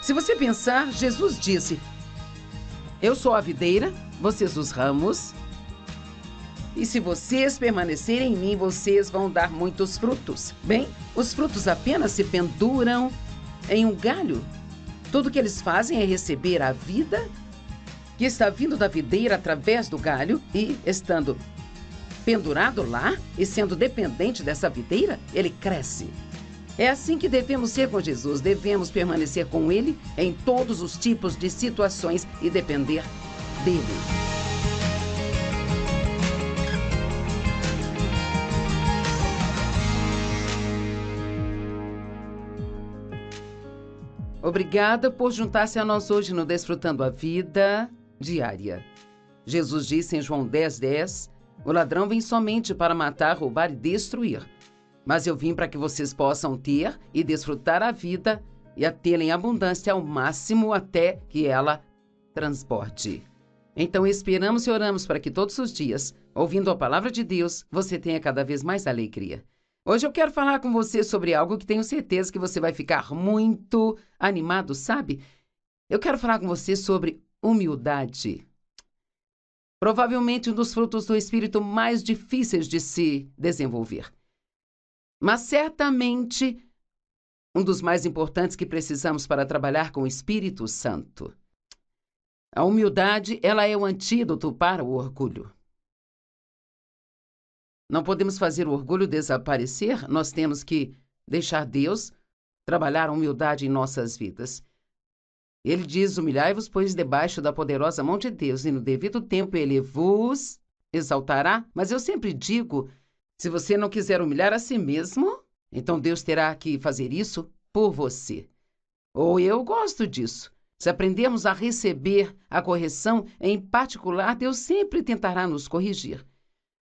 Se você pensar, Jesus disse: eu sou a videira, vocês os ramos. E se vocês permanecerem em mim, vocês vão dar muitos frutos. Bem, os frutos apenas se penduram em um galho. Tudo que eles fazem é receber a vida que está vindo da videira através do galho e, estando pendurado lá e sendo dependente dessa videira, ele cresce. É assim que devemos ser com Jesus. Devemos permanecer com ele em todos os tipos de situações e depender dele. Obrigada por juntar-se a nós hoje no Desfrutando a Vida Diária. Jesus disse em João 10:10, o ladrão vem somente para matar, roubar e destruir. Mas eu vim para que vocês possam ter e desfrutar a vida e a tê-la em abundância ao máximo até que ela transborde. Então esperamos e oramos para que todos os dias, ouvindo a palavra de Deus, você tenha cada vez mais alegria. Hoje eu quero falar com você sobre algo que tenho certeza que você vai ficar muito animado, sabe? Eu quero falar com você sobre humildade. Provavelmente um dos frutos do Espírito mais difíceis de se desenvolver. Mas certamente um dos mais importantes que precisamos para trabalhar com o Espírito Santo. A humildade, ela é o antídoto para o orgulho. Não podemos fazer o orgulho desaparecer, nós temos que deixar Deus trabalhar a humildade em nossas vidas. Ele diz, humilhai-vos, pois, debaixo da poderosa mão de Deus, e no devido tempo ele vos exaltará. Mas eu sempre digo, se você não quiser humilhar a si mesmo, então Deus terá que fazer isso por você. Ou eu gosto disso. Se aprendermos a receber a correção, em particular, Deus sempre tentará nos corrigir.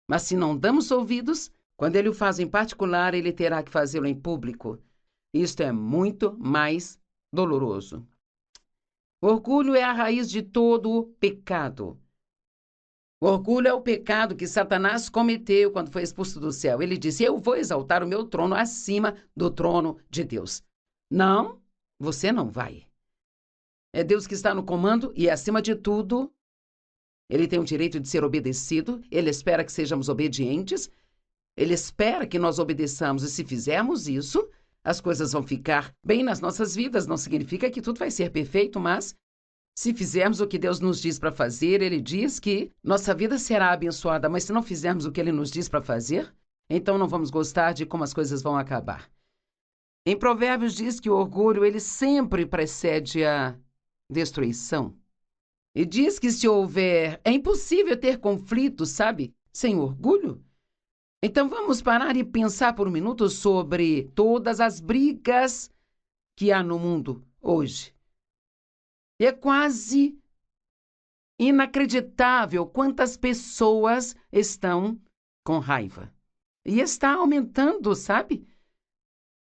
Mas se não damos ouvidos, quando ele o faz em particular, ele terá que fazê-lo em público. Isto é muito mais doloroso. O orgulho é a raiz de todo o pecado. O orgulho é o pecado que Satanás cometeu quando foi expulso do céu. Ele disse, eu vou exaltar o meu trono acima do trono de Deus. Não, você não vai. É Deus que está no comando e, acima de tudo, ele tem o direito de ser obedecido, ele espera que sejamos obedientes, ele espera que nós obedeçamos e se fizermos isso, as coisas vão ficar bem nas nossas vidas. Não significa que tudo vai ser perfeito, mas se fizermos o que Deus nos diz para fazer, ele diz que nossa vida será abençoada, mas se não fizermos o que ele nos diz para fazer, então não vamos gostar de como as coisas vão acabar. Em Provérbios diz que o orgulho, ele sempre precede a destruição. E diz que se houver, é impossível ter conflito, sabe, sem orgulho. Então vamos parar e pensar por um minuto sobre todas as brigas que há no mundo hoje. E é quase inacreditável quantas pessoas estão com raiva. E está aumentando, sabe?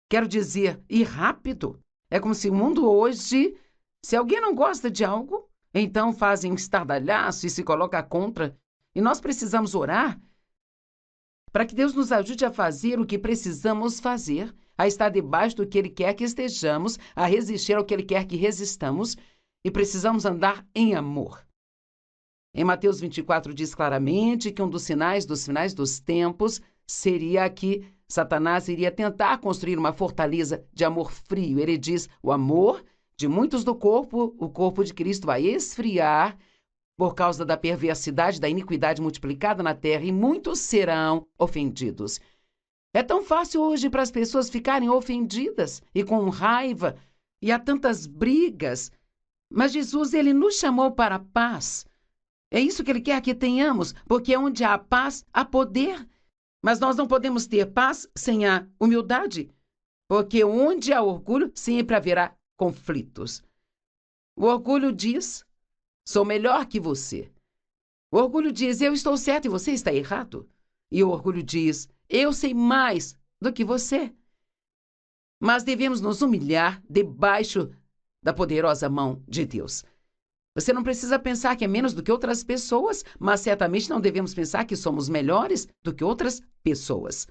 Quero dizer, e rápido. É como se o mundo hoje, se alguém não gosta de algo, então fazem um estardalhaço e se coloca contra. E nós precisamos orar para que Deus nos ajude a fazer o que precisamos fazer, a estar debaixo do que Ele quer que estejamos, a resistir ao que Ele quer que resistamos, e precisamos andar em amor. Em Mateus 24 diz claramente que um dos finais dos tempos seria que Satanás iria tentar construir uma fortaleza de amor frio. Ele diz, o amor de muitos do corpo, o corpo de Cristo vai esfriar por causa da perversidade, da iniquidade multiplicada na terra, e muitos serão ofendidos. É tão fácil hoje para as pessoas ficarem ofendidas e com raiva, e há tantas brigas. Mas Jesus, ele nos chamou para a paz. É isso que ele quer que tenhamos, porque onde há paz, há poder. Mas nós não podemos ter paz sem a humildade, porque onde há orgulho, sempre haverá conflitos. O orgulho diz, sou melhor que você. O orgulho diz, eu estou certo e você está errado. E o orgulho diz, eu sei mais do que você. Mas devemos nos humilhar debaixo da poderosa mão de Deus. Você não precisa pensar que é menos do que outras pessoas, mas certamente não devemos pensar que somos melhores do que outras pessoas.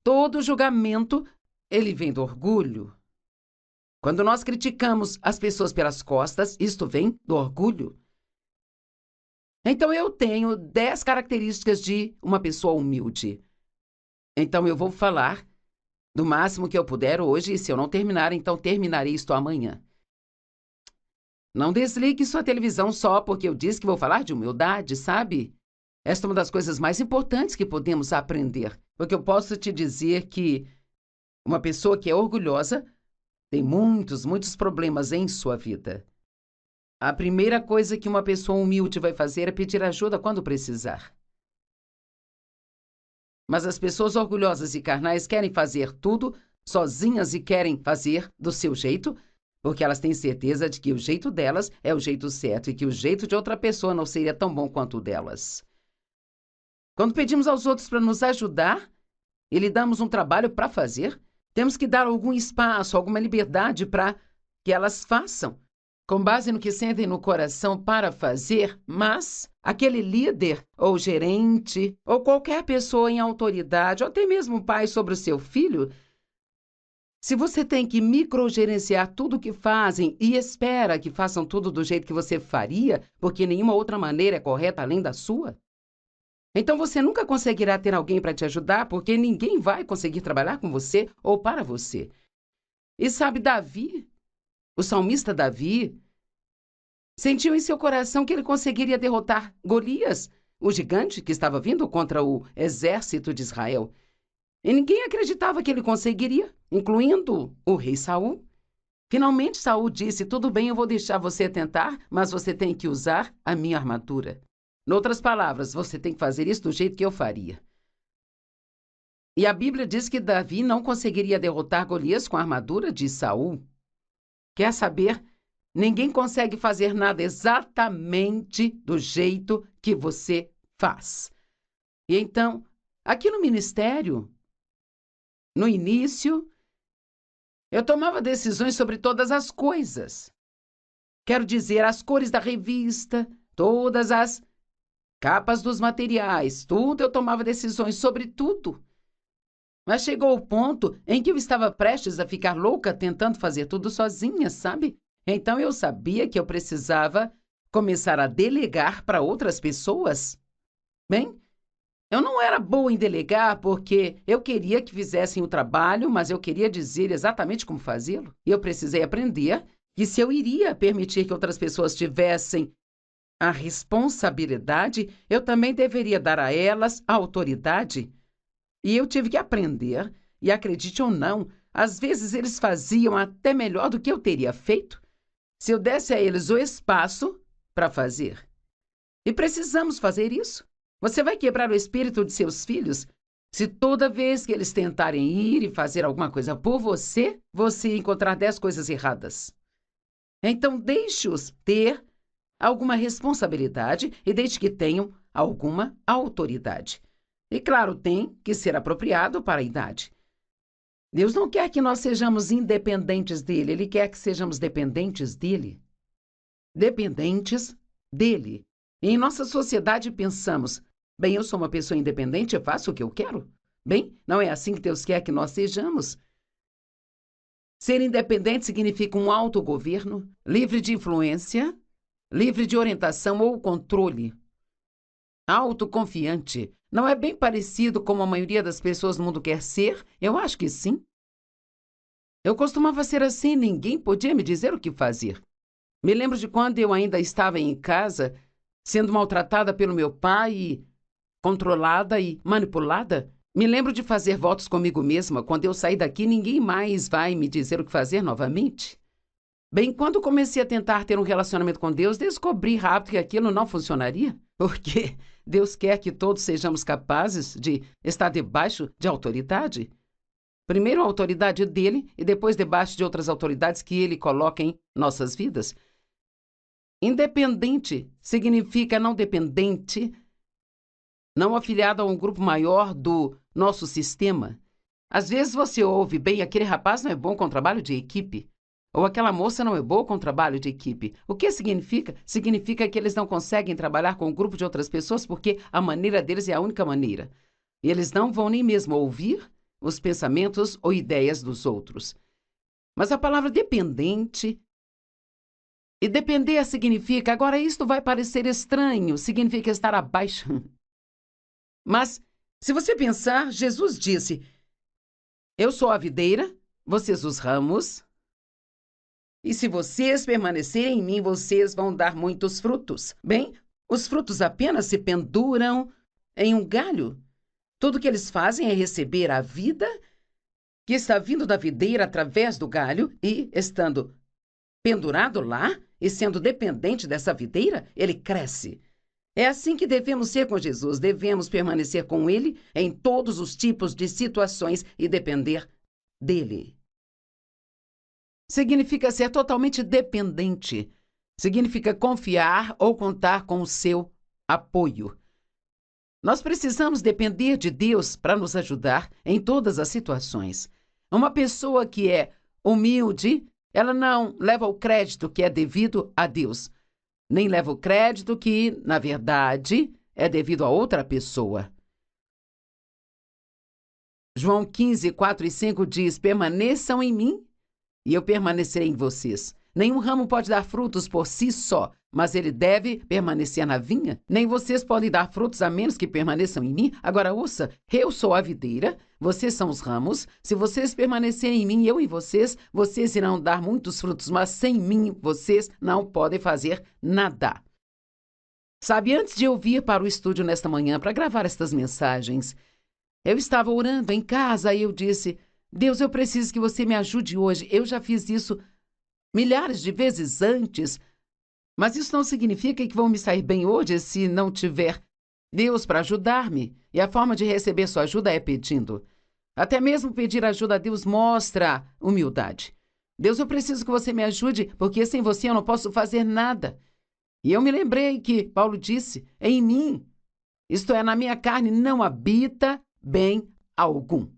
Todo julgamento, ele vem do orgulho. Quando nós criticamos as pessoas pelas costas, isto vem do orgulho. Então, eu tenho 10 características de uma pessoa humilde. Então, eu vou falar do máximo que eu puder hoje, e se eu não terminar, então terminarei isto amanhã. Não desligue sua televisão só porque eu disse que vou falar de humildade, sabe? Esta é uma das coisas mais importantes que podemos aprender, porque eu posso te dizer que uma pessoa que é orgulhosa tem muitos problemas em sua vida. A primeira coisa que uma pessoa humilde vai fazer é pedir ajuda quando precisar. Mas as pessoas orgulhosas e carnais querem fazer tudo sozinhas e querem fazer do seu jeito, porque elas têm certeza de que o jeito delas é o jeito certo e que o jeito de outra pessoa não seria tão bom quanto o delas. Quando pedimos aos outros para nos ajudar e lhe damos um trabalho para fazer, temos que dar algum espaço, alguma liberdade para que elas façam, com base no que sentem no coração para fazer, mas aquele líder ou gerente ou qualquer pessoa em autoridade, ou até mesmo pai sobre o seu filho, se você tem que microgerenciar tudo o que fazem e espera que façam tudo do jeito que você faria, porque nenhuma outra maneira é correta além da sua, então você nunca conseguirá ter alguém para te ajudar, porque ninguém vai conseguir trabalhar com você ou para você. E sabe, Davi, o salmista Davi, sentiu em seu coração que ele conseguiria derrotar Golias, o gigante que estava vindo contra o exército de Israel. E ninguém acreditava que ele conseguiria, incluindo o rei Saul. Finalmente Saul disse: tudo bem, eu vou deixar você tentar, mas você tem que usar a minha armadura. Noutras palavras, você tem que fazer isso do jeito que eu faria. E a Bíblia diz que Davi não conseguiria derrotar Golias com a armadura de Saul. Quer saber? Ninguém consegue fazer nada exatamente do jeito que você faz. E então, aqui no ministério, no início, eu tomava decisões sobre todas as coisas. Quero dizer, as cores da revista, todas as capas dos materiais, tudo eu tomava decisões sobre tudo. Mas chegou o ponto em que eu estava prestes a ficar louca tentando fazer tudo sozinha, sabe? Então eu sabia que eu precisava começar a delegar para outras pessoas. Bem, eu não era boa em delegar porque eu queria que fizessem o trabalho, mas eu queria dizer exatamente como fazê-lo. E eu precisei aprender que se eu iria permitir que outras pessoas tivessem a responsabilidade, eu também deveria dar a elas a autoridade. E eu tive que aprender, e acredite ou não, às vezes eles faziam até melhor do que eu teria feito se eu desse a eles o espaço para fazer. E precisamos fazer isso. Você vai quebrar o espírito de seus filhos se toda vez que eles tentarem ir e fazer alguma coisa por você, você encontrar 10 coisas erradas. Então, deixe-os ter alguma responsabilidade e deixe que tenham alguma autoridade. E, claro, tem que ser apropriado para a idade. Deus não quer que nós sejamos independentes dele, Ele quer que sejamos dependentes dele. Dependentes dele. E em nossa sociedade pensamos: bem, eu sou uma pessoa independente, eu faço o que eu quero. Bem, não é assim que Deus quer que nós sejamos. Ser independente significa um autogoverno, livre de influência, livre de orientação ou controle. Autoconfiante. Não é bem parecido como a maioria das pessoas no mundo quer ser? Eu acho que sim. Eu costumava ser assim, ninguém podia me dizer o que fazer. Me lembro de quando eu ainda estava em casa, sendo maltratada pelo meu pai e controlada e manipulada. Me lembro de fazer votos comigo mesma: quando eu sair daqui, ninguém mais vai me dizer o que fazer novamente. Bem, quando comecei a tentar ter um relacionamento com Deus, descobri rápido que aquilo não funcionaria, porque Deus quer que todos sejamos capazes de estar debaixo de autoridade. Primeiro a autoridade dele e depois debaixo de outras autoridades que ele coloca em nossas vidas. Independente significa não dependente, não afiliado a um grupo maior do nosso sistema. Às vezes você ouve: bem, aquele rapaz não é bom com trabalho de equipe. Ou aquela moça não é boa com trabalho de equipe. O que significa? Significa que eles não conseguem trabalhar com um grupo de outras pessoas porque a maneira deles é a única maneira. E eles não vão nem mesmo ouvir os pensamentos ou ideias dos outros. Mas a palavra dependente, e depender significa, agora isto vai parecer estranho, significa estar abaixo. Mas, se você pensar, Jesus disse: eu sou a videira, vocês os ramos, e se vocês permanecerem em mim, vocês vão dar muitos frutos. Bem, os frutos apenas se penduram em um galho. Tudo que eles fazem é receber a vida que está vindo da videira através do galho e, estando pendurado lá e sendo dependente dessa videira, ele cresce. É assim que devemos ser com Jesus. Devemos permanecer com ele em todos os tipos de situações e depender dele. Significa ser totalmente dependente. Significa confiar ou contar com o seu apoio. Nós precisamos depender de Deus para nos ajudar em todas as situações. Uma pessoa que é humilde, ela não leva o crédito que é devido a Deus, nem leva o crédito que, na verdade, é devido a outra pessoa. João 15, 4 e 5 diz: permaneçam em mim e eu permanecerei em vocês. Nenhum ramo pode dar frutos por si só, mas ele deve permanecer na vinha. Nem vocês podem dar frutos a menos que permaneçam em mim. Agora ouça, eu sou a videira, vocês são os ramos. Se vocês permanecerem em mim e eu em vocês, vocês irão dar muitos frutos, mas sem mim vocês não podem fazer nada. Sabe, antes de eu vir para o estúdio nesta manhã para gravar estas mensagens, eu estava orando em casa e eu disse: Deus, eu preciso que você me ajude hoje. Eu já fiz isso milhares de vezes antes, mas isso não significa que vou me sair bem hoje se não tiver Deus para ajudar-me. E a forma de receber sua ajuda é pedindo. Até mesmo pedir ajuda a Deus mostra humildade. Deus, eu preciso que você me ajude, porque sem você eu não posso fazer nada. E eu me lembrei que Paulo disse: em mim, isto é, na minha carne, não habita bem algum.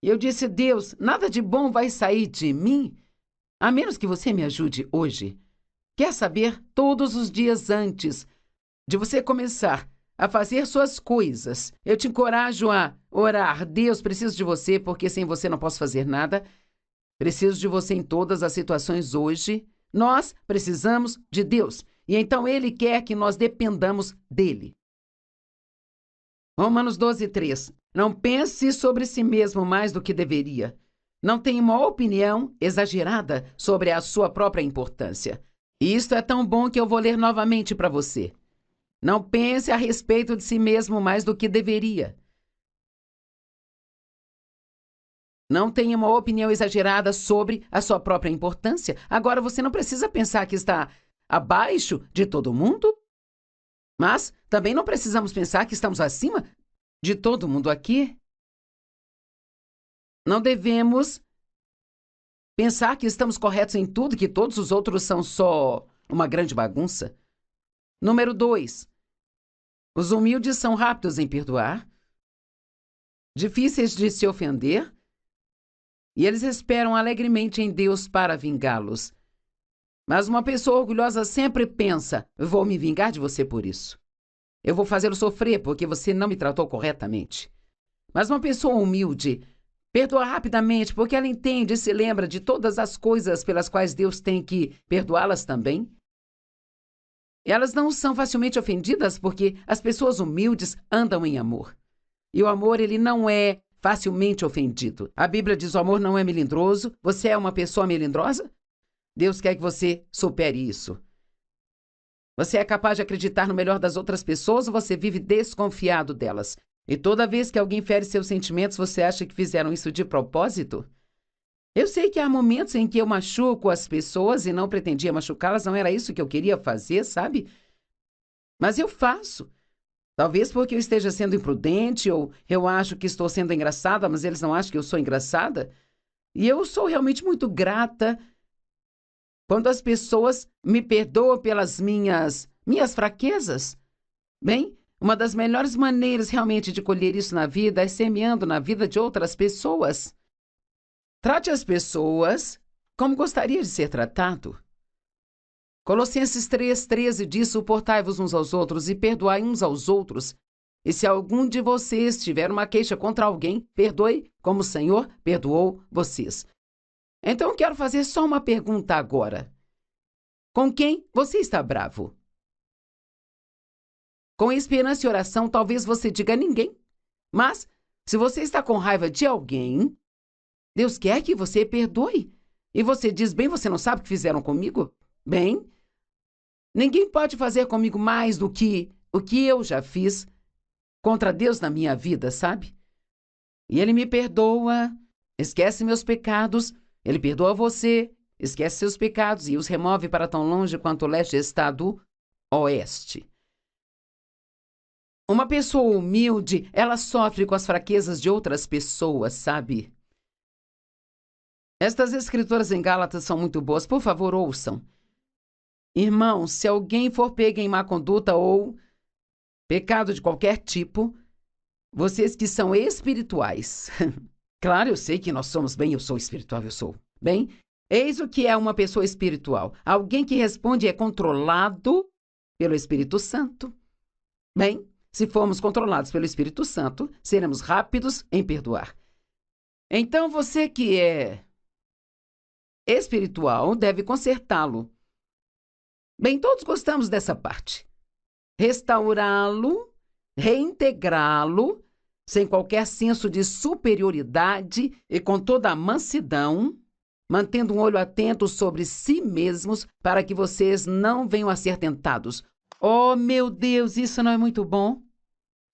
E eu disse: Deus, nada de bom vai sair de mim, a menos que você me ajude hoje. Quer saber, todos os dias antes de você começar a fazer suas coisas, eu te encorajo a orar. Deus, preciso de você, porque sem você não posso fazer nada. Preciso de você em todas as situações hoje. Nós precisamos de Deus. E então Ele quer que nós dependamos dEle. Romanos 12, 3. Não pense sobre si mesmo mais do que deveria. Não tenha uma opinião exagerada sobre a sua própria importância. Isto é tão bom que eu vou ler novamente para você. Não pense a respeito de si mesmo mais do que deveria. Não tenha uma opinião exagerada sobre a sua própria importância. Agora, você não precisa pensar que está abaixo de todo mundo, mas também não precisamos pensar que estamos acima de todo mundo aqui. Não devemos pensar que estamos corretos em tudo, que todos os outros são só uma grande bagunça. Número 2. Os humildes são rápidos em perdoar, difíceis de se ofender, e eles esperam alegremente em Deus para vingá-los. Mas uma pessoa orgulhosa sempre pensa: vou me vingar de você por isso. Eu vou fazê-lo sofrer porque você não me tratou corretamente. Mas uma pessoa humilde perdoa rapidamente porque ela entende e se lembra de todas as coisas pelas quais Deus tem que perdoá-las também. Elas não são facilmente ofendidas porque as pessoas humildes andam em amor. E o amor, ele não é facilmente ofendido. A Bíblia diz: o amor não é melindroso. Você é uma pessoa melindrosa? Deus quer que você supere isso. Você é capaz de acreditar no melhor das outras pessoas ou você vive desconfiado delas? E toda vez que alguém fere seus sentimentos, você acha que fizeram isso de propósito? Eu sei que há momentos em que eu machuco as pessoas e não pretendia machucá-las, não era isso que eu queria fazer, sabe? Mas eu faço. Talvez porque eu esteja sendo imprudente ou eu acho que estou sendo engraçada, mas eles não acham que eu sou engraçada. E eu sou realmente muito grata quando as pessoas me perdoam pelas minhas fraquezas. Bem, uma das melhores maneiras realmente de colher isso na vida é semeando na vida de outras pessoas. Trate as pessoas como gostaria de ser tratado. Colossenses 3,13 diz: suportai-vos uns aos outros e perdoai uns aos outros. E se algum de vocês tiver uma queixa contra alguém, perdoe como o Senhor perdoou vocês. Então eu quero fazer só uma pergunta agora. Com quem você está bravo? Com esperança e oração, talvez você diga ninguém. Mas, se você está com raiva de alguém, Deus quer que você perdoe. E você diz, bem, você não sabe o que fizeram comigo? Bem, ninguém pode fazer comigo mais do que o que eu já fiz contra Deus na minha vida, sabe? E Ele me perdoa, esquece meus pecados, Ele perdoa você, esquece seus pecados e os remove para tão longe quanto o leste está do oeste. Uma pessoa humilde, ela sofre com as fraquezas de outras pessoas, sabe? Estas escrituras em Gálatas são muito boas, por favor, ouçam. Irmãos, se alguém for pego em má conduta ou pecado de qualquer tipo, vocês que são espirituais. Claro, eu sei que nós somos bem, eu sou espiritual, eu sou. Bem, eis o que é uma pessoa espiritual. Alguém que responde e é controlado pelo Espírito Santo. Bem, se formos controlados pelo Espírito Santo, seremos rápidos em perdoar. Então, você que é espiritual deve consertá-lo. Bem, todos gostamos dessa parte. Restaurá-lo, reintegrá-lo, sem qualquer senso de superioridade e com toda a mansidão, mantendo um olho atento sobre si mesmos para que vocês não venham a ser tentados. Oh, meu Deus, isso não é muito bom?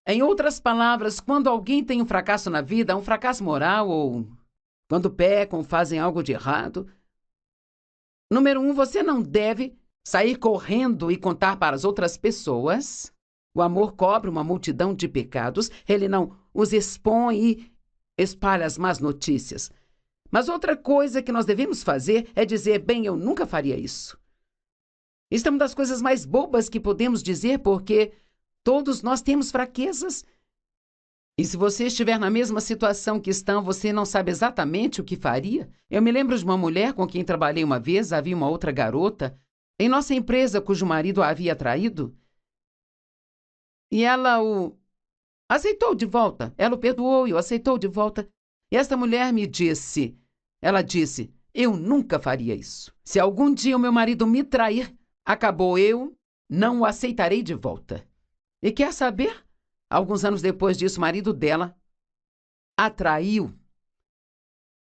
Em outras palavras, quando alguém tem um fracasso na vida, um fracasso moral ou quando pecam, fazem algo de errado, número 1, você não deve sair correndo e contar para as outras pessoas. O amor cobre uma multidão de pecados, ele não os expõe e espalha as más notícias. Mas outra coisa que nós devemos fazer é dizer, bem, eu nunca faria isso. Isso é uma das coisas mais bobas que podemos dizer, porque todos nós temos fraquezas. E se você estiver na mesma situação que estão, você não sabe exatamente o que faria? Eu me lembro de uma mulher com quem trabalhei uma vez, havia uma outra garota em nossa empresa cujo marido a havia traído. E ela o aceitou de volta. Ela o perdoou e o aceitou de volta. E esta mulher me disse, ela disse, eu nunca faria isso. Se algum dia o meu marido me trair, acabou, eu não o aceitarei de volta. E quer saber? Alguns anos depois disso, o marido dela a traiu.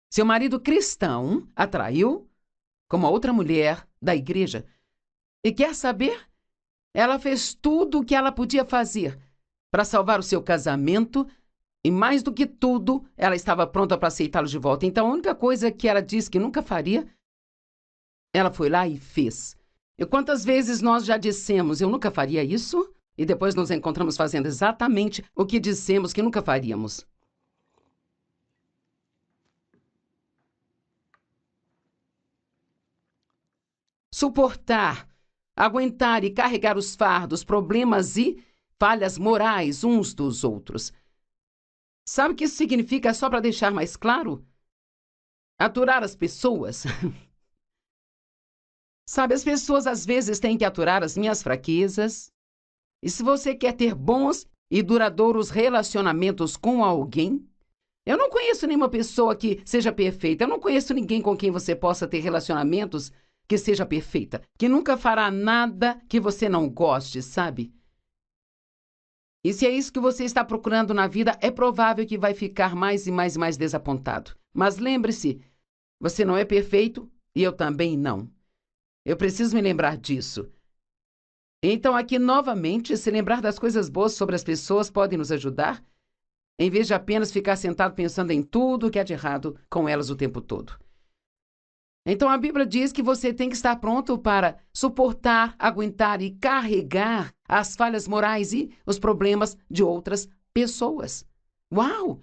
Seu marido cristão a traiu com uma outra mulher da igreja. E quer saber? Ela fez tudo o que ela podia fazer para salvar o seu casamento e, mais do que tudo, ela estava pronta para aceitá-lo de volta. Então, a única coisa que ela disse que nunca faria, ela foi lá e fez. E quantas vezes nós já dissemos, eu nunca faria isso? E depois nos encontramos fazendo exatamente o que dissemos que nunca faríamos. Suportar, aguentar e carregar os fardos, problemas e falhas morais uns dos outros. Sabe o que isso significa, só para deixar mais claro? Aturar as pessoas. Sabe, as pessoas às vezes têm que aturar as minhas fraquezas. E se você quer ter bons e duradouros relacionamentos com alguém, eu não conheço nenhuma pessoa que seja perfeita. Eu não conheço ninguém com quem você possa ter relacionamentos que seja perfeita, que nunca fará nada que você não goste, sabe? E se é isso que você está procurando na vida, é provável que vai ficar mais e mais e mais desapontado. Mas lembre-se, você não é perfeito e eu também não. Eu preciso me lembrar disso. Então, aqui novamente, se lembrar das coisas boas sobre as pessoas pode nos ajudar, em vez de apenas ficar sentado pensando em tudo que há de errado com elas o tempo todo. Então, a Bíblia diz que você tem que estar pronto para suportar, aguentar e carregar as falhas morais e os problemas de outras pessoas. Uau!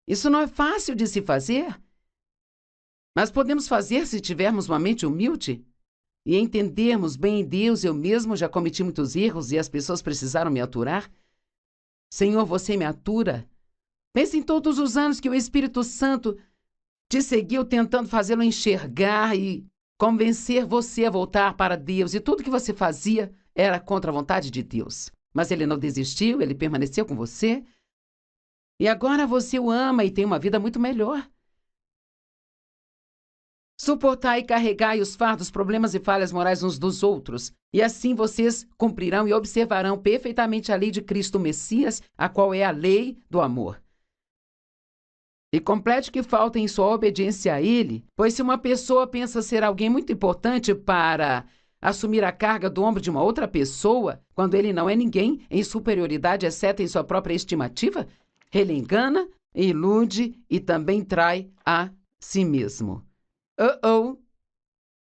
Isso não é fácil de se fazer. Mas podemos fazer se tivermos uma mente humilde e entendermos bem Deus, eu mesmo já cometi muitos erros e as pessoas precisaram me aturar. Senhor, você me atura. Pense em todos os anos que o Espírito Santo te seguiu tentando fazê-lo enxergar e convencer você a voltar para Deus. E tudo que você fazia era contra a vontade de Deus. Mas ele não desistiu, ele permaneceu com você. E agora você o ama e tem uma vida muito melhor. Suportai e carregai os fardos, problemas e falhas morais uns dos outros, e assim vocês cumprirão e observarão perfeitamente a lei de Cristo Messias, a qual é a lei do amor. E complete o que falta em sua obediência a ele, pois se uma pessoa pensa ser alguém muito importante para assumir a carga do ombro de uma outra pessoa, quando ele não é ninguém em superioridade, exceto em sua própria estimativa, ele engana, ilude e também trai a si mesmo.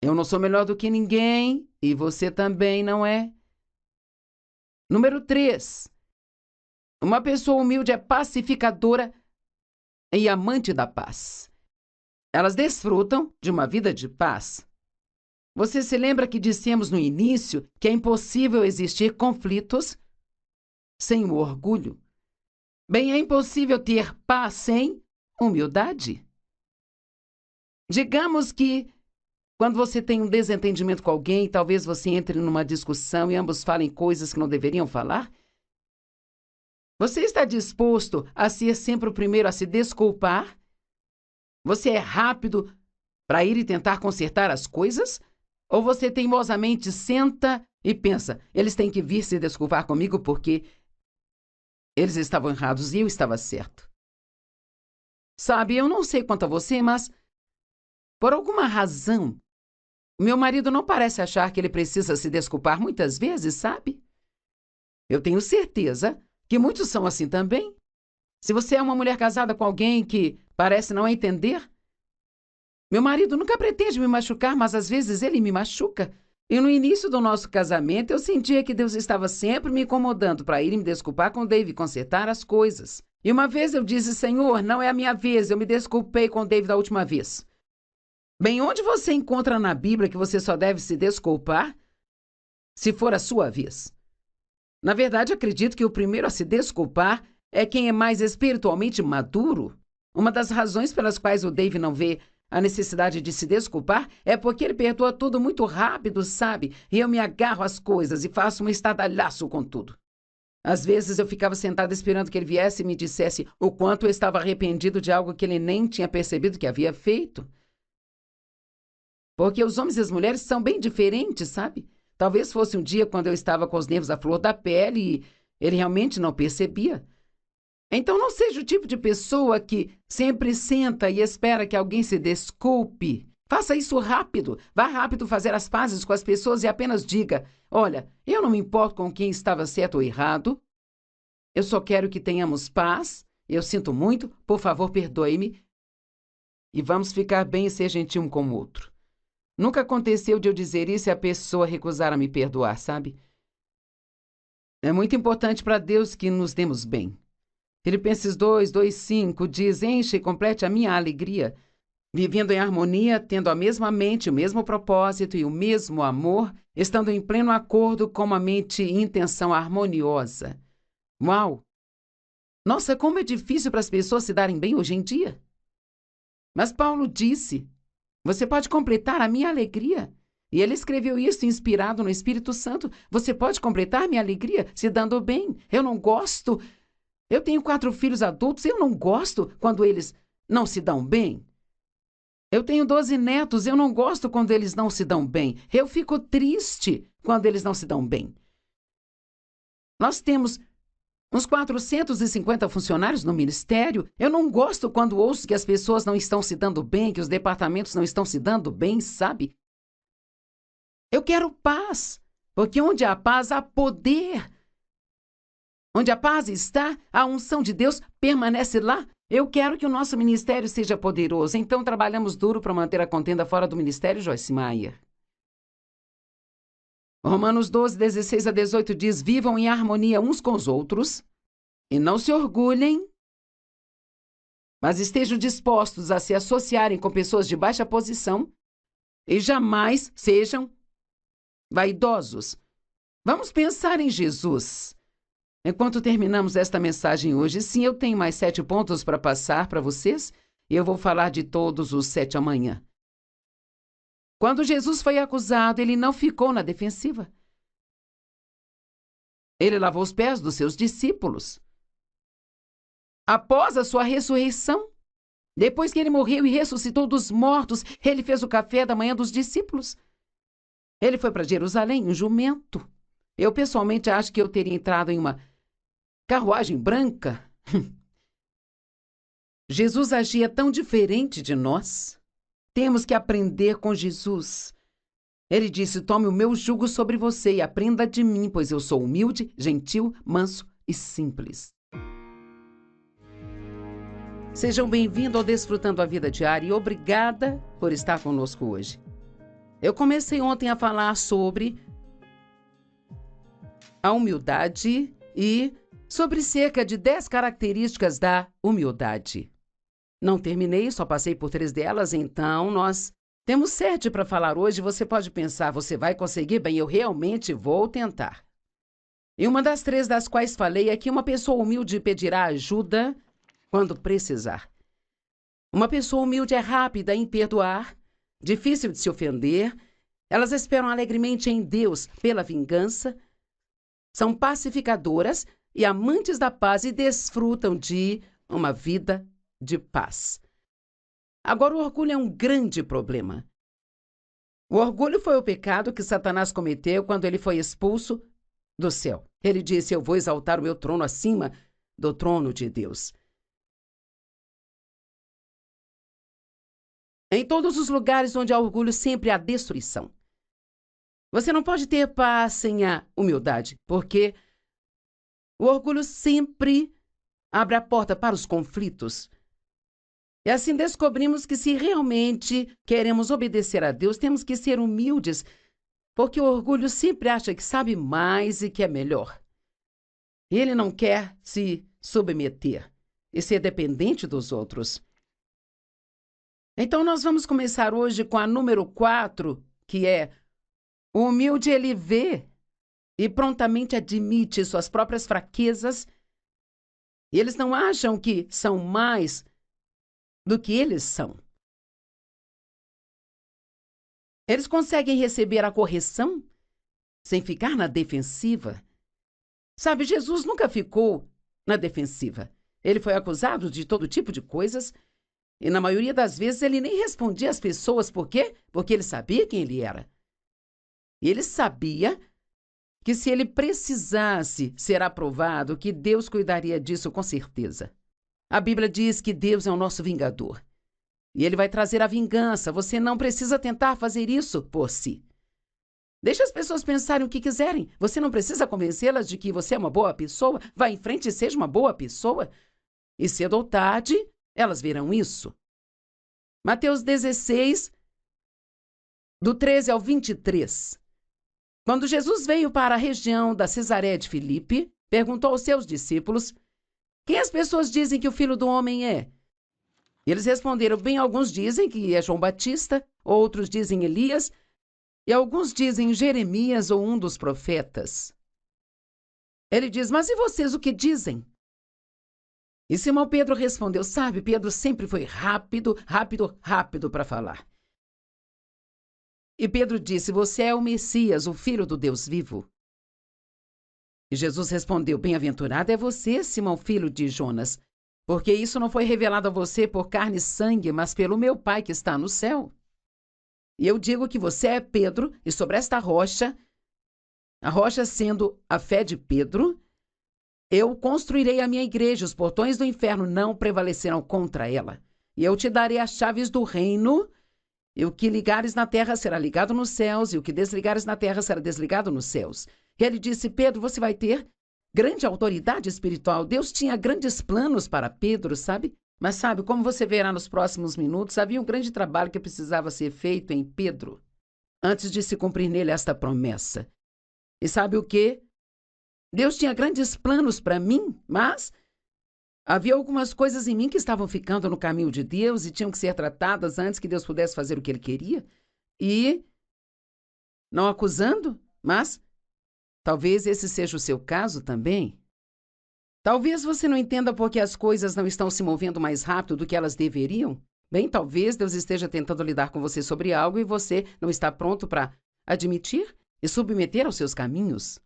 Eu não sou melhor do que ninguém e você também não é. Número 3. Uma pessoa humilde é pacificadora e amante da paz. Elas desfrutam de uma vida de paz. Você se lembra que dissemos no início que é impossível existir conflitos sem o orgulho? Bem, é impossível ter paz sem humildade. Digamos que quando você tem um desentendimento com alguém, talvez você entre numa discussão e ambos falem coisas que não deveriam falar. Você está disposto a ser sempre o primeiro a se desculpar? Você é rápido para ir e tentar consertar as coisas? Ou você teimosamente senta e pensa, eles têm que vir se desculpar comigo porque eles estavam errados e eu estava certo? Sabe, eu não sei quanto a você, mas por alguma razão, meu marido não parece achar que ele precisa se desculpar muitas vezes, sabe? Eu tenho certeza que muitos são assim também. Se você é uma mulher casada com alguém que parece não entender, meu marido nunca pretende me machucar, mas às vezes ele me machuca. E no início do nosso casamento, eu sentia que Deus estava sempre me incomodando para ir me desculpar com o Dave e consertar as coisas. E uma vez eu disse, Senhor, não é a minha vez, eu me desculpei com o Dave da última vez. Bem, onde você encontra na Bíblia que você só deve se desculpar se for a sua vez? Na verdade, acredito que o primeiro a se desculpar é quem é mais espiritualmente maduro. Uma das razões pelas quais o Dave não vê a necessidade de se desculpar é porque ele perdoa tudo muito rápido, sabe? E eu me agarro às coisas e faço um estardalhaço com tudo. Às vezes eu ficava sentada esperando que ele viesse e me dissesse o quanto eu estava arrependido de algo que ele nem tinha percebido que havia feito. Porque os homens e as mulheres são bem diferentes, sabe? Talvez fosse um dia quando eu estava com os nervos à flor da pele e ele realmente não percebia. Então não seja o tipo de pessoa que sempre senta e espera que alguém se desculpe. Faça isso rápido. Vá rápido fazer as pazes com as pessoas e apenas diga, olha, eu não me importo com quem estava certo ou errado. Eu só quero que tenhamos paz. Eu sinto muito. Por favor, perdoe-me. E vamos ficar bem e ser gentil um com o outro. Nunca aconteceu de eu dizer isso e a pessoa recusar a me perdoar, sabe? É muito importante para Deus que nos demos bem. Filipenses 2:5 diz, enche e complete a minha alegria, vivendo em harmonia, tendo a mesma mente, o mesmo propósito e o mesmo amor, estando em pleno acordo com uma mente e intenção harmoniosa. Uau! Nossa, como é difícil para as pessoas se darem bem hoje em dia. Mas Paulo disse, você pode completar a minha alegria. E ele escreveu isso inspirado no Espírito Santo. Você pode completar minha alegria se dando bem. Eu não gosto. Eu tenho 4 filhos adultos. Eu não gosto quando eles não se dão bem. Eu tenho 12 netos. Eu não gosto quando eles não se dão bem. Eu fico triste quando eles não se dão bem. Nós temos uns 450 funcionários no ministério. Eu não gosto quando ouço que as pessoas não estão se dando bem, que os departamentos não estão se dando bem, sabe? Eu quero paz, porque onde há paz, há poder. Onde a paz está, a unção de Deus permanece lá. Eu quero que o nosso ministério seja poderoso, então trabalhamos duro para manter a contenda fora do ministério, Joyce Meyer. Romanos 12:16-18 diz, vivam em harmonia uns com os outros e não se orgulhem, mas estejam dispostos a se associarem com pessoas de baixa posição e jamais sejam vaidosos. Vamos pensar em Jesus. Enquanto terminamos esta mensagem hoje, sim, eu tenho mais 7 pontos para passar para vocês e eu vou falar de todos os 7 amanhã. Quando Jesus foi acusado, ele não ficou na defensiva. Ele lavou os pés dos seus discípulos. Após a sua ressurreição, Depois que ele morreu e ressuscitou dos mortos, ele fez o café da manhã dos discípulos. Ele foi para Jerusalém em jumento. Eu pessoalmente acho que eu teria entrado em uma carruagem branca. Jesus agia tão diferente de nós. Temos que aprender com Jesus. Ele disse: tome o meu jugo sobre você e aprenda de mim, pois eu sou humilde, gentil, manso e simples. Sejam bem-vindos ao Desfrutando a Vida Diária e obrigada por estar conosco hoje. Eu comecei ontem a falar sobre a humildade e sobre cerca de 10 características da humildade. Não terminei, só passei por 3 delas, então nós temos 7 para falar hoje. Você pode pensar, você vai conseguir? Bem, eu realmente vou tentar. E uma das 3 das quais falei é que uma pessoa humilde pedirá ajuda quando precisar. Uma pessoa humilde é rápida em perdoar, difícil de se ofender, elas esperam alegremente em Deus pela vingança, são pacificadoras e amantes da paz e desfrutam de uma vida de paz. Agora, o orgulho é um grande problema. O orgulho foi o pecado que Satanás cometeu quando ele foi expulso do céu. Ele disse: eu vou exaltar o meu trono acima do trono de Deus. Em todos os lugares onde há orgulho, sempre há destruição. Você não pode ter paz sem a humildade, porque o orgulho sempre abre a porta para os conflitos. E assim descobrimos que se realmente queremos obedecer a Deus, temos que ser humildes, porque o orgulho sempre acha que sabe mais e que é melhor. Ele não quer se submeter e ser dependente dos outros. Então, nós vamos começar hoje com a número 4, que é: o humilde, ele vê e prontamente admite suas próprias fraquezas. E eles não acham que são mais do que eles são. Eles conseguem receber a correção sem ficar na defensiva. Sabe, Jesus nunca ficou na defensiva. Ele foi acusado de todo tipo de coisas e, na maioria das vezes, ele nem respondia às pessoas. Por quê? Porque ele sabia quem ele era. E ele sabia que se ele precisasse ser aprovado, que Deus cuidaria disso com certeza. A Bíblia diz que Deus é o nosso vingador. E ele vai trazer a vingança. Você não precisa tentar fazer isso por si. Deixa as pessoas pensarem o que quiserem. Você não precisa convencê-las de que você é uma boa pessoa. Vá em frente e seja uma boa pessoa. E cedo ou tarde, elas verão isso. Mateus 16, do 13 ao 23. Quando Jesus veio para a região da Cesareia de Filipe, perguntou aos seus discípulos: quem as pessoas dizem que o Filho do Homem é? E eles responderam: bem, alguns dizem que é João Batista, outros dizem Elias, e alguns dizem Jeremias ou um dos profetas. Ele diz: mas e vocês, o que dizem? E Simão Pedro respondeu: sabe, Pedro sempre foi rápido para falar. E Pedro disse: você é o Messias, o Filho do Deus vivo. E Jesus respondeu: bem-aventurado é você, Simão, filho de Jonas, porque isso não foi revelado a você por carne e sangue, mas pelo meu Pai que está no céu. E eu digo que você é Pedro, e sobre esta rocha, a rocha sendo a fé de Pedro, eu construirei a minha igreja, os portões do inferno não prevalecerão contra ela. E eu te darei as chaves do reino, e o que ligares na terra será ligado nos céus, e o que desligares na terra será desligado nos céus. E ele disse: Pedro, você vai ter grande autoridade espiritual. Deus tinha grandes planos para Pedro, sabe? Mas sabe, como você verá nos próximos minutos, havia um grande trabalho que precisava ser feito em Pedro, antes de se cumprir nele esta promessa. E sabe o quê? Deus tinha grandes planos para mim, mas havia algumas coisas em mim que estavam ficando no caminho de Deus e tinham que ser tratadas antes que Deus pudesse fazer o que ele queria. E, não acusando, mas talvez esse seja o seu caso também. Talvez você não entenda porque as coisas não estão se movendo mais rápido do que elas deveriam. Bem, talvez Deus esteja tentando lidar com você sobre algo e você não está pronto para admitir e submeter aos seus caminhos.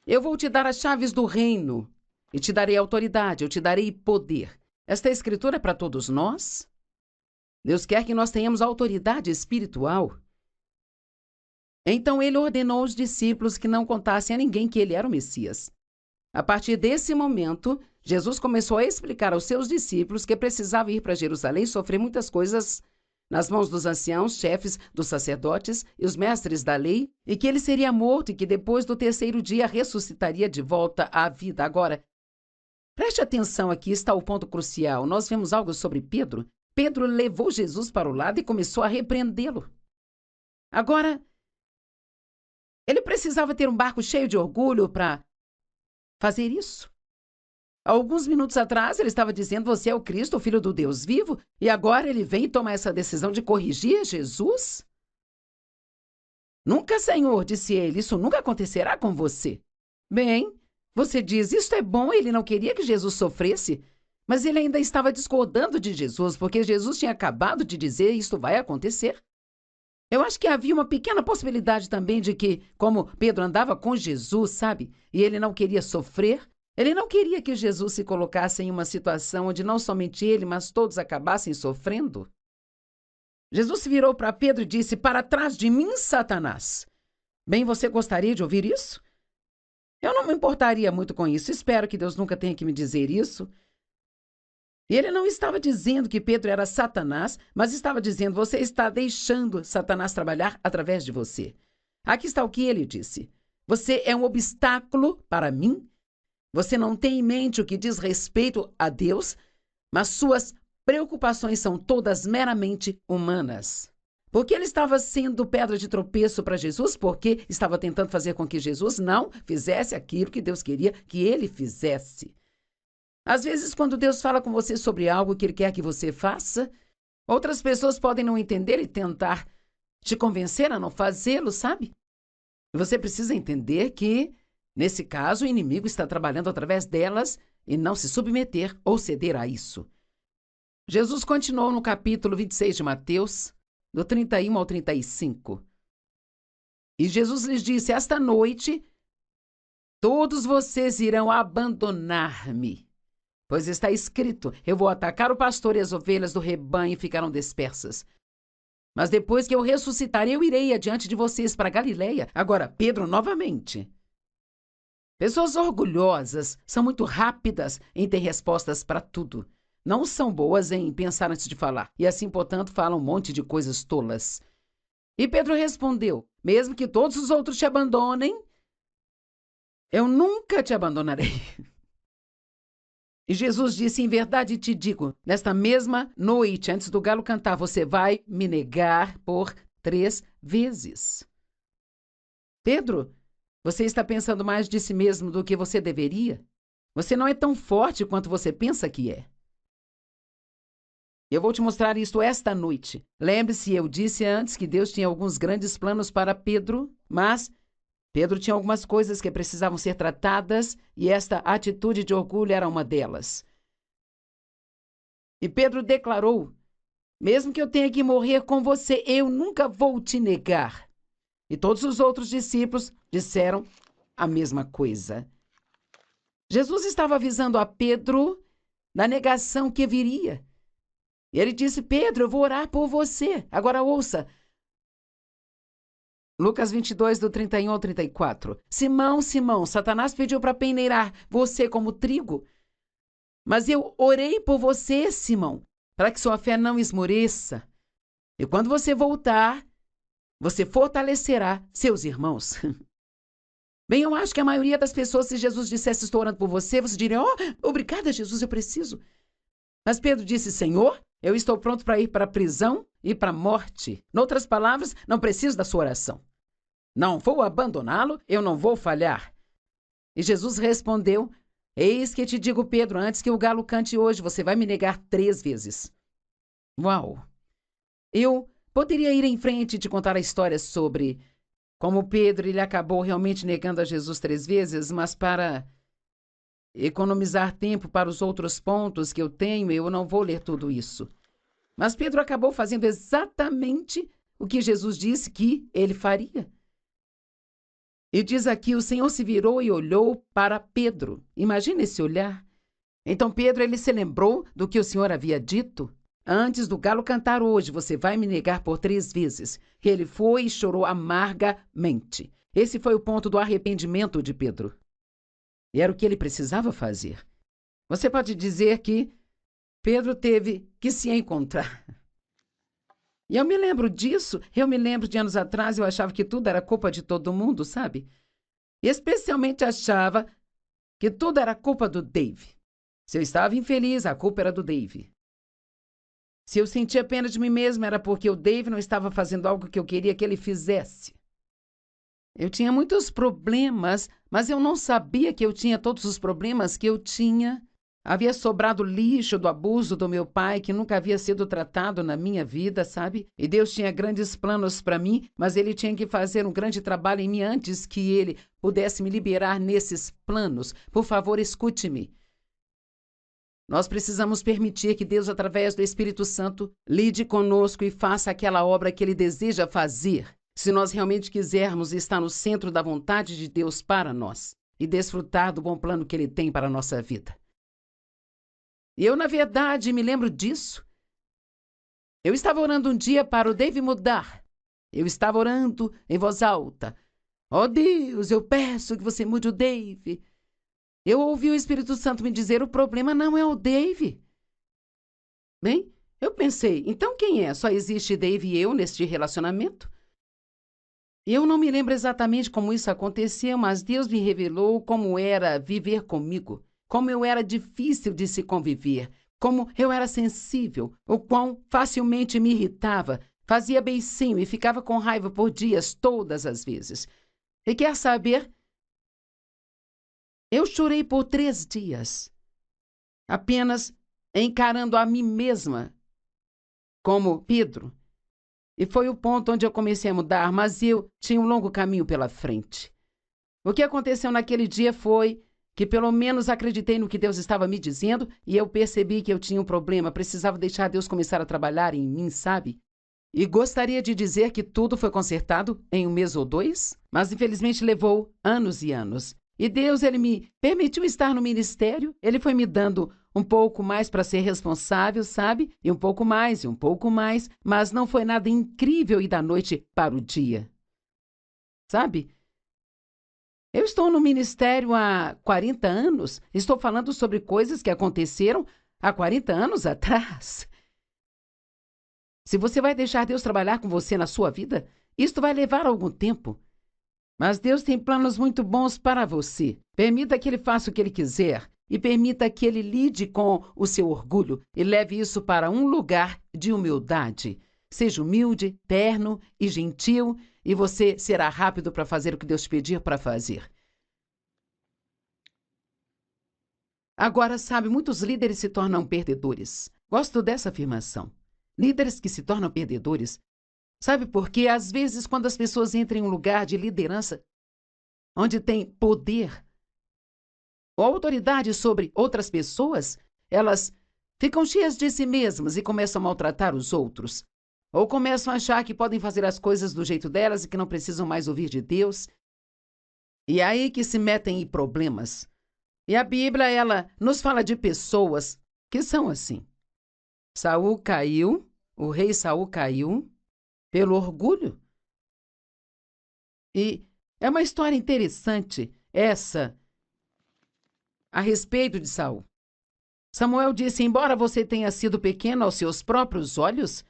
Eu vou te dar as chaves do reino e te darei autoridade, eu te darei poder. Esta escritura é para todos nós. Deus quer que nós tenhamos autoridade espiritual. Então ele ordenou aos discípulos que não contassem a ninguém que ele era o Messias. A partir desse momento, Jesus começou a explicar aos seus discípulos que precisava ir para Jerusalém e sofrer muitas coisas nas mãos dos anciãos, chefes dos sacerdotes e os mestres da lei, e que ele seria morto e que depois do terceiro dia ressuscitaria de volta à vida. Agora, preste atenção, aqui está o ponto crucial. Nós vemos algo sobre Pedro. Pedro levou Jesus para o lado e começou a repreendê-lo. Agora, ele precisava ter um barco cheio de orgulho para fazer isso? Alguns minutos atrás, ele estava dizendo: você é o Cristo, o Filho do Deus vivo, e agora ele vem e toma essa decisão de corrigir Jesus? Nunca, Senhor, disse ele, isso nunca acontecerá com você. Bem, você diz, isto é bom, ele não queria que Jesus sofresse, mas ele ainda estava discordando de Jesus, porque Jesus tinha acabado de dizer: isto vai acontecer. Eu acho que havia uma pequena possibilidade também de que, como Pedro andava com Jesus, sabe, e ele não queria sofrer, ele não queria que Jesus se colocasse em uma situação onde não somente ele, mas todos acabassem sofrendo. Jesus se virou para Pedro e disse: para trás de mim, Satanás. Bem, você gostaria de ouvir isso? Eu não me importaria muito com isso. Espero que Deus nunca tenha que me dizer isso. E ele não estava dizendo que Pedro era Satanás, mas estava dizendo: você está deixando Satanás trabalhar através de você. Aqui está o que ele disse: você é um obstáculo para mim. Você não tem em mente o que diz respeito a Deus, mas suas preocupações são todas meramente humanas. Porque ele estava sendo pedra de tropeço para Jesus, porque estava tentando fazer com que Jesus não fizesse aquilo que Deus queria que ele fizesse. Às vezes, quando Deus fala com você sobre algo que ele quer que você faça, outras pessoas podem não entender e tentar te convencer a não fazê-lo, sabe? E você precisa entender que, nesse caso, o inimigo está trabalhando através delas e não se submeter ou ceder a isso. Jesus continuou no capítulo 26 de Mateus, do 31 ao 35. E Jesus lhes disse: esta noite, todos vocês irão abandonar-me. Pois está escrito: eu vou atacar o pastor e as ovelhas do rebanho ficarão dispersas. Mas depois que eu ressuscitar, eu irei adiante de vocês para Galileia. Agora, Pedro novamente. Pessoas orgulhosas são muito rápidas em ter respostas para tudo. Não são boas em pensar antes de falar. E assim, portanto, falam um monte de coisas tolas. E Pedro respondeu: mesmo que todos os outros te abandonem, eu nunca te abandonarei. E Jesus disse: em verdade te digo, nesta mesma noite, antes do galo cantar, você vai me negar por 3 vezes. Pedro, você está pensando mais de si mesmo do que você deveria? Você não é tão forte quanto você pensa que é. Eu vou te mostrar isto esta noite. Lembre-se, eu disse antes que Deus tinha alguns grandes planos para Pedro, mas Pedro tinha algumas coisas que precisavam ser tratadas e esta atitude de orgulho era uma delas. E Pedro declarou: mesmo que eu tenha que morrer com você, eu nunca vou te negar. E todos os outros discípulos disseram a mesma coisa. Jesus estava avisando a Pedro da negação que viria. E ele disse: Pedro, eu vou orar por você. Agora ouça. Lucas 22, do 31 ao 34. Simão, Simão, Satanás pediu para peneirar você como trigo. Mas eu orei por você, Simão, para que sua fé não esmoreça. E quando você voltar, você fortalecerá seus irmãos. Bem, eu acho que a maioria das pessoas, se Jesus dissesse: estou orando por você, você diria: obrigada, Jesus, eu preciso. Mas Pedro disse: Senhor, eu estou pronto para ir para a prisão e para a morte. Noutras palavras, não preciso da sua oração. Não vou abandoná-lo, eu não vou falhar. E Jesus respondeu: eis que te digo, Pedro, antes que o galo cante hoje, você vai me negar 3 vezes. Uau! Eu poderia ir em frente e te contar a história sobre como Pedro ele acabou realmente negando a Jesus 3 vezes, mas para economizar tempo para os outros pontos que eu tenho, eu não vou ler tudo isso. Mas Pedro acabou fazendo exatamente o que Jesus disse que ele faria. E diz aqui: o Senhor se virou e olhou para Pedro. Imagina esse olhar. Então Pedro, ele se lembrou do que o Senhor havia dito. Antes do galo cantar hoje, você vai me negar por 3 vezes. Ele foi e chorou amargamente. Esse foi o ponto do arrependimento de Pedro. E era o que ele precisava fazer. Você pode dizer que Pedro teve que se encontrar. E eu me lembro disso. Eu me lembro de anos atrás, eu achava que tudo era culpa de todo mundo, sabe? E especialmente achava que tudo era culpa do Dave. Se eu estava infeliz, a culpa era do Dave. Se eu sentia pena de mim mesma, era porque o Dave não estava fazendo algo que eu queria que ele fizesse. Eu tinha muitos problemas, mas eu não sabia que eu tinha todos os problemas que eu tinha. Havia sobrado lixo do abuso do meu pai, que nunca havia sido tratado na minha vida, sabe? E Deus tinha grandes planos para mim, mas Ele tinha que fazer um grande trabalho em mim antes que Ele pudesse me liberar nesses planos. Por favor, escute-me. Nós precisamos permitir que Deus, através do Espírito Santo, lide conosco e faça aquela obra que Ele deseja fazer. Se nós realmente quisermos estar no centro da vontade de Deus para nós e desfrutar do bom plano que Ele tem para a nossa vida. E eu, na verdade, me lembro disso. Eu estava orando um dia para o Dave mudar. Eu estava orando em voz alta. Oh Deus, eu peço que você mude o Dave. Eu ouvi o Espírito Santo me dizer, o problema não é o Dave. Bem, eu pensei, então quem é? Só existe Dave e eu neste relacionamento? Eu não me lembro exatamente como isso aconteceu, mas Deus me revelou como era viver comigo, como eu era difícil de se conviver, como eu era sensível, o quão facilmente me irritava, fazia beicinho e ficava com raiva por dias todas as vezes. E quer saber? Eu chorei por 3 dias, apenas encarando a mim mesma como Pedro. E foi o ponto onde eu comecei a mudar, mas eu tinha um longo caminho pela frente. O que aconteceu naquele dia foi que pelo menos acreditei no que Deus estava me dizendo e eu percebi que eu tinha um problema, precisava deixar Deus começar a trabalhar em mim, sabe? E gostaria de dizer que tudo foi consertado em 1 mês ou 2, mas infelizmente levou anos e anos. E Deus, Ele me permitiu estar no ministério, Ele foi me dando um pouco mais para ser responsável, sabe? E um pouco mais, mas não foi nada incrível e da noite para o dia. Sabe? Eu estou no ministério há 40 anos, estou falando sobre coisas que aconteceram há 40 anos atrás. Se você vai deixar Deus trabalhar com você na sua vida, isto vai levar algum tempo. Mas Deus tem planos muito bons para você. Permita que Ele faça o que Ele quiser e permita que Ele lide com o seu orgulho e leve isso para um lugar de humildade. Seja humilde, terno e gentil e você será rápido para fazer o que Deus te pedir para fazer. Agora, sabe, muitos líderes se tornam perdedores. Gosto dessa afirmação. Líderes que se tornam perdedores. Sabe por quê? Às vezes, quando as pessoas entram em um lugar de liderança, onde tem poder ou autoridade sobre outras pessoas, elas ficam cheias de si mesmas e começam a maltratar os outros. Ou começam a achar que podem fazer as coisas do jeito delas e que não precisam mais ouvir de Deus. E é aí que se metem em problemas. E a Bíblia, ela nos fala de pessoas que são assim. Saul caiu, o rei Saul caiu pelo orgulho. E é uma história interessante essa a respeito de Saul. Samuel disse, embora você tenha sido pequeno aos seus próprios olhos,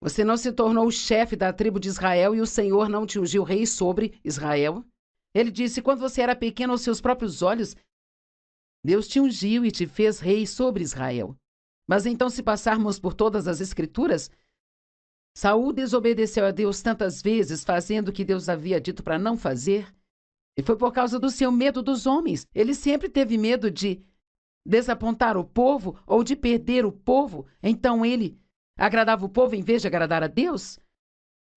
você não se tornou o chefe da tribo de Israel e o Senhor não te ungiu rei sobre Israel. Ele disse, quando você era pequeno aos seus próprios olhos, Deus te ungiu e te fez rei sobre Israel. Mas então, se passarmos por todas as Escrituras, Saul desobedeceu a Deus tantas vezes, fazendo o que Deus havia dito para não fazer. E foi por causa do seu medo dos homens. Ele sempre teve medo de desapontar o povo ou de perder o povo. Então ele agradava o povo em vez de agradar a Deus.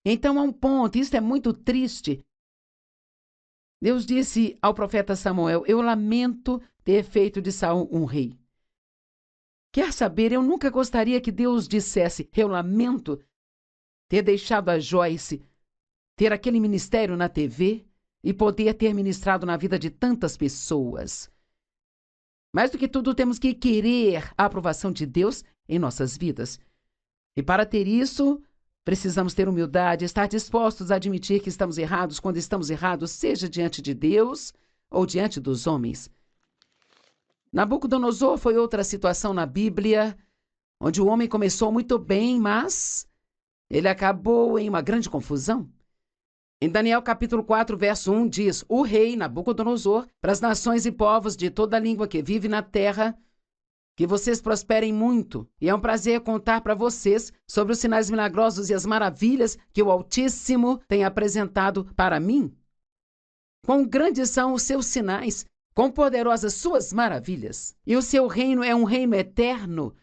Então há um ponto, isso é muito triste. Deus disse ao profeta Samuel, eu lamento ter feito de Saul um rei. Quer saber, eu nunca gostaria que Deus dissesse, eu lamento ter deixado a Joyce ter aquele ministério na TV e poder ter ministrado na vida de tantas pessoas. Mais do que tudo, temos que querer a aprovação de Deus em nossas vidas. E para ter isso, precisamos ter humildade, estar dispostos a admitir que estamos errados quando estamos errados, seja diante de Deus ou diante dos homens. Nabucodonosor foi outra situação na Bíblia, onde o homem começou muito bem, mas ele acabou em uma grande confusão. Em Daniel capítulo 4, verso 1 diz: o rei Nabucodonosor, para as nações e povos de toda língua que vive na terra, que vocês prosperem muito, e é um prazer contar para vocês sobre os sinais milagrosos e as maravilhas que o Altíssimo tem apresentado para mim. Quão grandes são os seus sinais, quão poderosas suas maravilhas. E o seu reino é um reino eterno.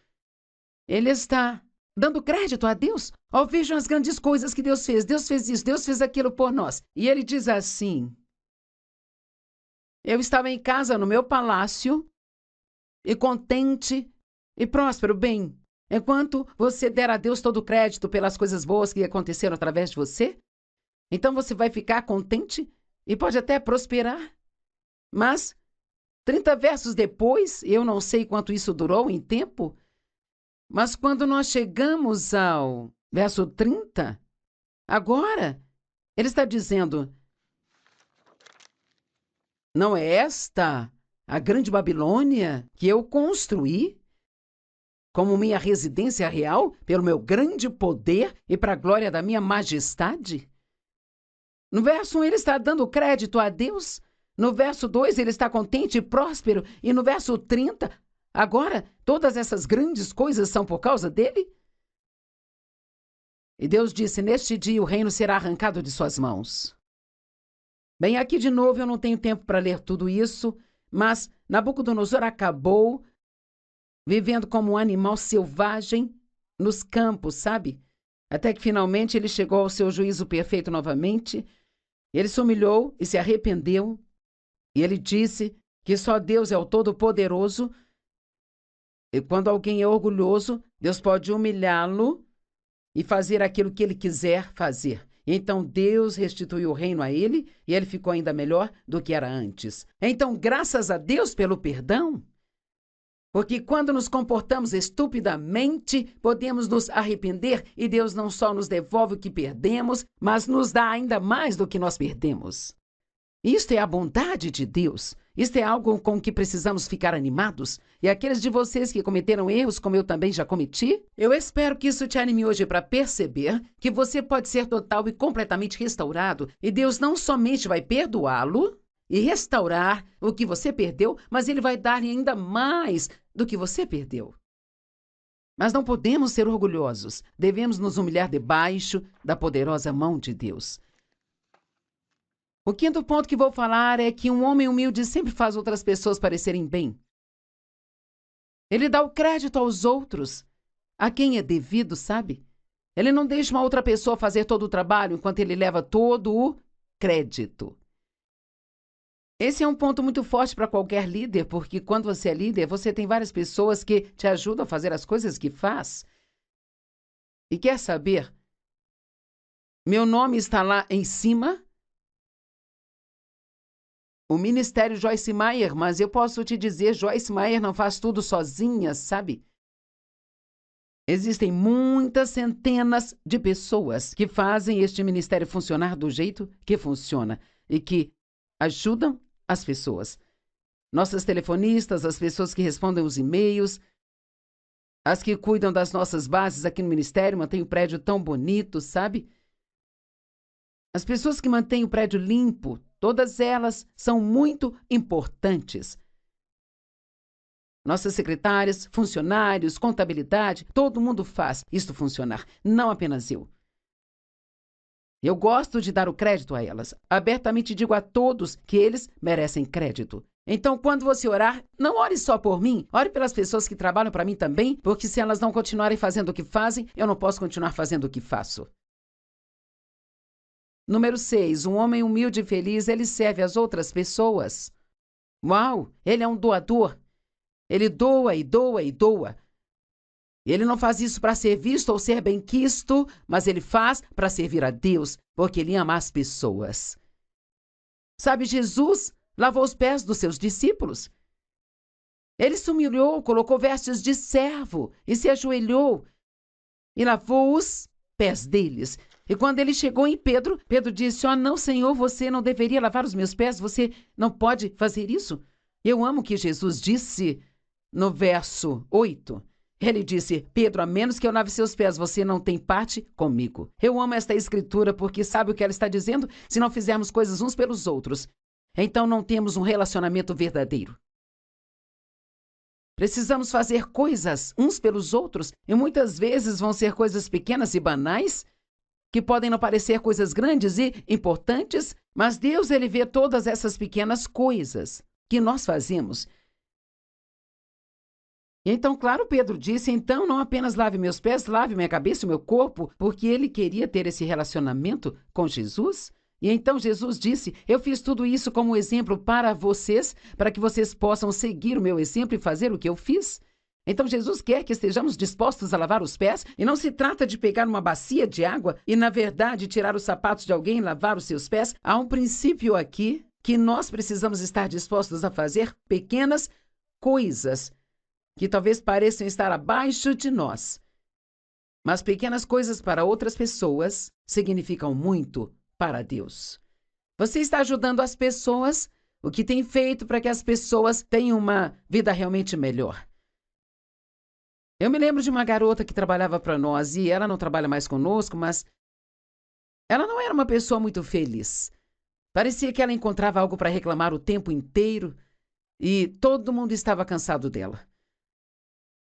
Ele está dando crédito a Deus. Ó, vejam as grandes coisas que Deus fez. Deus fez isso, Deus fez aquilo por nós. E ele diz assim: eu estava em casa no meu palácio, e contente e próspero, bem, enquanto você der a Deus todo o crédito pelas coisas boas que aconteceram através de você, então você vai ficar contente e pode até prosperar. Mas 30 versos depois, eu não sei quanto isso durou em tempo, mas quando nós chegamos ao verso 30, agora, ele está dizendo: não é esta a grande Babilônia que eu construí como minha residência real pelo meu grande poder e para a glória da minha majestade? No verso 1 ele está dando crédito a Deus, no verso 2 ele está contente e próspero, e no verso 30, agora todas essas grandes coisas são por causa dele? E Deus disse: neste dia o reino será arrancado de suas mãos. Bem, aqui de novo eu não tenho tempo para ler tudo isso, mas Nabucodonosor acabou vivendo como um animal selvagem nos campos, sabe? Até que finalmente ele chegou ao seu juízo perfeito novamente. Ele se humilhou e se arrependeu. E ele disse que só Deus é o Todo-Poderoso. E quando alguém é orgulhoso, Deus pode humilhá-lo e fazer aquilo que ele quiser fazer. Então Deus restituiu o reino a ele e ele ficou ainda melhor do que era antes. Então, graças a Deus pelo perdão, porque quando nos comportamos estupidamente, podemos nos arrepender e Deus não só nos devolve o que perdemos, mas nos dá ainda mais do que nós perdemos. Isto é a bondade de Deus. Isto é algo com que precisamos ficar animados. E aqueles de vocês que cometeram erros, como eu também já cometi, eu espero que isso te anime hoje para perceber que você pode ser total e completamente restaurado. E Deus não somente vai perdoá-lo e restaurar o que você perdeu, mas Ele vai dar ainda mais do que você perdeu. Mas não podemos ser orgulhosos. Devemos nos humilhar debaixo da poderosa mão de Deus. O quinto ponto que vou falar é que um homem humilde sempre faz outras pessoas parecerem bem. Ele dá o crédito aos outros, a quem é devido, sabe? Ele não deixa uma outra pessoa fazer todo o trabalho enquanto ele leva todo o crédito. Esse é um ponto muito forte para qualquer líder, porque quando você é líder, você tem várias pessoas que te ajudam a fazer as coisas que faz. E quer saber? Meu nome está lá em cima. O Ministério Joyce Meyer, mas eu posso te dizer, Joyce Meyer não faz tudo sozinha, sabe? Existem muitas centenas de pessoas que fazem este ministério funcionar do jeito que funciona e que ajudam as pessoas. Nossas telefonistas, as pessoas que respondem os e-mails, as que cuidam das nossas bases aqui no ministério, mantêm o prédio tão bonito, sabe? As pessoas que mantêm o prédio limpo, todas elas são muito importantes. Nossas secretárias, funcionários, contabilidade, todo mundo faz isto funcionar, não apenas eu. Eu gosto de dar o crédito a elas. Abertamente digo a todos que eles merecem crédito. Então, quando você orar, não ore só por mim, ore pelas pessoas que trabalham para mim também, porque se elas não continuarem fazendo o que fazem, eu não posso continuar fazendo o que faço. Número 6. Um homem humilde e feliz, ele serve às outras pessoas. Uau! Ele é um doador. Ele doa e doa e doa. Ele não faz isso para ser visto ou ser benquisto, mas ele faz para servir a Deus, porque ele ama as pessoas. Sabe, Jesus lavou os pés dos seus discípulos. Ele se humilhou, colocou vestes de servo e se ajoelhou e lavou os pés deles. E quando ele chegou em Pedro, Pedro disse: "Ó, não, Senhor, você não deveria lavar os meus pés, você não pode fazer isso." Eu amo o que Jesus disse no verso 8. Ele disse: "Pedro, a menos que eu lave seus pés, você não tem parte comigo." Eu amo esta escritura porque sabe o que ela está dizendo? Se não fizermos coisas uns pelos outros, então não temos um relacionamento verdadeiro. Precisamos fazer coisas uns pelos outros e muitas vezes vão ser coisas pequenas e banais, que podem não parecer coisas grandes e importantes, mas Deus, ele vê todas essas pequenas coisas que nós fazemos. E então, claro, Pedro disse: "Então não apenas lave meus pés, lave minha cabeça e meu corpo", porque ele queria ter esse relacionamento com Jesus. E então Jesus disse: "Eu fiz tudo isso como exemplo para vocês, para que vocês possam seguir o meu exemplo e fazer o que eu fiz." Então Jesus quer que estejamos dispostos a lavar os pés, e não se trata de pegar uma bacia de água e, na verdade, tirar os sapatos de alguém e lavar os seus pés. Há um princípio aqui que nós precisamos estar dispostos a fazer pequenas coisas que talvez pareçam estar abaixo de nós. Mas pequenas coisas para outras pessoas significam muito para Deus. Você está ajudando as pessoas? O que tem feito para que as pessoas tenham uma vida realmente melhor? Eu me lembro de uma garota que trabalhava para nós, e ela não trabalha mais conosco, mas ela não era uma pessoa muito feliz. Parecia que ela encontrava algo para reclamar o tempo inteiro e todo mundo estava cansado dela.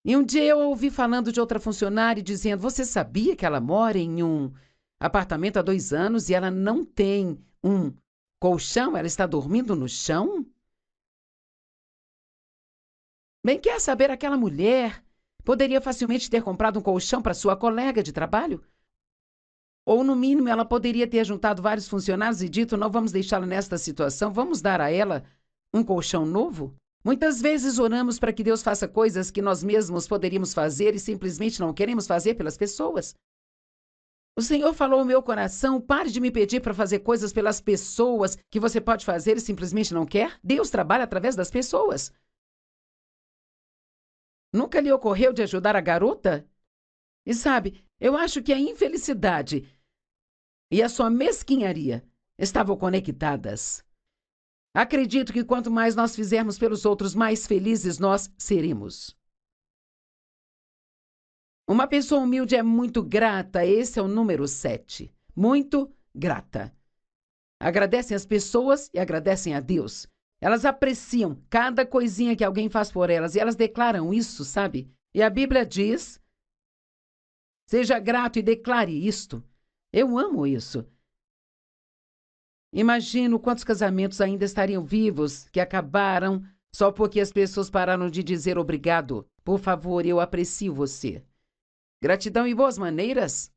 E um dia eu a ouvi falando de outra funcionária dizendo: "Você sabia que ela mora em um apartamento há 2 anos e ela não tem um colchão? Ela está dormindo no chão?" Bem, quer saber, aquela mulher poderia facilmente ter comprado um colchão para sua colega de trabalho? Ou, no mínimo, ela poderia ter juntado vários funcionários e dito: "Não vamos deixá-la nesta situação, vamos dar a ela um colchão novo." Muitas vezes oramos para que Deus faça coisas que nós mesmos poderíamos fazer e simplesmente não queremos fazer pelas pessoas. O Senhor falou ao meu coração: "Pare de me pedir para fazer coisas pelas pessoas que você pode fazer e simplesmente não quer." Deus trabalha através das pessoas. Nunca lhe ocorreu de ajudar a garota? E sabe, eu acho que a infelicidade e a sua mesquinharia estavam conectadas. Acredito que quanto mais nós fizermos pelos outros, mais felizes nós seremos. Uma pessoa humilde é muito grata, esse é o número 7. Muito grata. Agradecem as pessoas e agradecem a Deus. Elas apreciam cada coisinha que alguém faz por elas e elas declaram isso, sabe? E a Bíblia diz: "Seja grato e declare isto." Eu amo isso. Imagino quantos casamentos ainda estariam vivos que acabaram só porque as pessoas pararam de dizer obrigado. Por favor, eu aprecio você. Gratidão e boas maneiras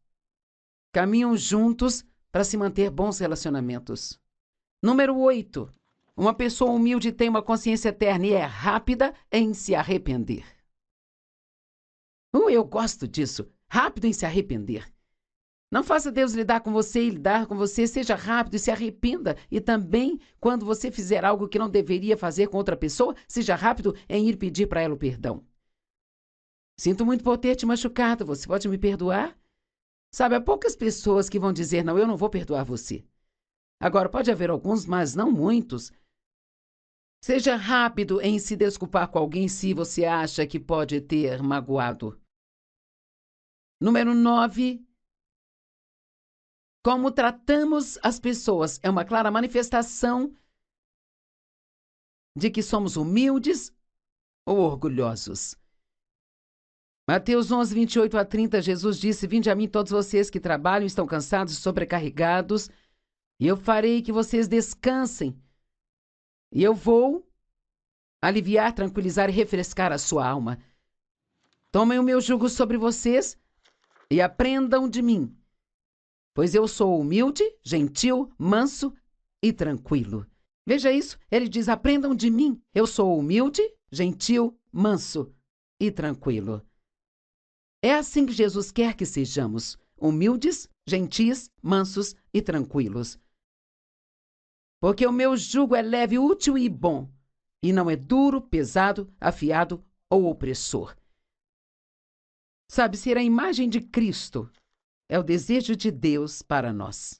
caminham juntos para se manter bons relacionamentos. Número 8. Uma pessoa humilde tem uma consciência eterna e é rápida em se arrepender. Eu gosto disso. Rápido em se arrepender. Não faça Deus lidar com você e lidar com você. Seja rápido e se arrependa. E também, quando você fizer algo que não deveria fazer com outra pessoa, seja rápido em ir pedir para ela o perdão. "Sinto muito por ter te machucado. Você pode me perdoar?" Sabe, há poucas pessoas que vão dizer: "Não, eu não vou perdoar você." Agora, pode haver alguns, mas não muitos. Seja rápido em se desculpar com alguém se você acha que pode ter magoado. Número 9. Como tratamos as pessoas é uma clara manifestação de que somos humildes ou orgulhosos. Mateus 11, 28 a 30, Jesus disse: "Vinde a mim todos vocês que trabalham e estão cansados e sobrecarregados, e eu farei que vocês descansem. E eu vou aliviar, tranquilizar e refrescar a sua alma. Tomem o meu jugo sobre vocês e aprendam de mim, pois eu sou humilde, gentil, manso e tranquilo." Veja isso, ele diz: "Aprendam de mim. Eu sou humilde, gentil, manso e tranquilo." É assim que Jesus quer que sejamos: humildes, gentis, mansos e tranquilos. Porque o meu jugo é leve, útil e bom, e não é duro, pesado, afiado ou opressor. Sabe, ser a imagem de Cristo é o desejo de Deus para nós.